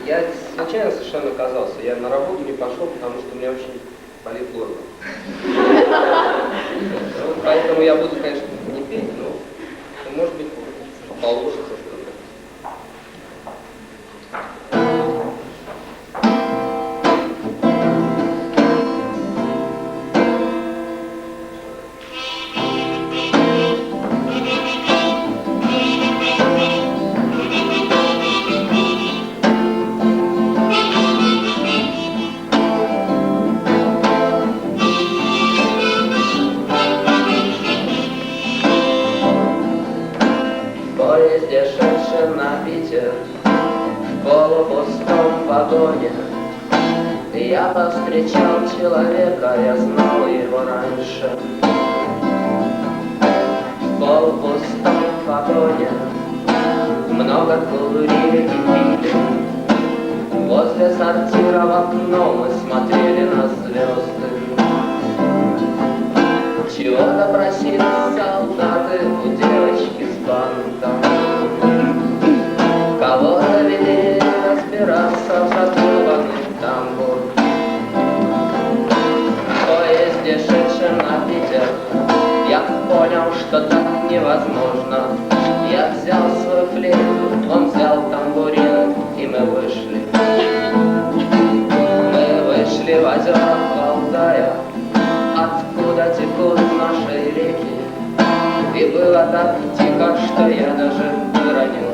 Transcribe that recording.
Я случайно совершенно оказался. Я на работу не пошел, потому что у меня очень болит горло. Поэтому я буду, конечно, не петь, но может быть получится что-то. В поезде, шедшем на Питер, в полупустом вагоне, я повстречал человека, я знал его раньше. В полупустом вагоне много курили и пили. Возле сортира в окно мы смотрели на звезды. Чего-то просили солдаты у девочки с бантом. Кого-то вели разбираться в задуманный тамбур. В поезде, шедшем на Питер, я понял, что так невозможно. Я взял свою флейту, он взял тамбурин, и мы вышли. Мы вышли в озера Валдая, откуда текут наши реки. И было так тихо, что я даже выронил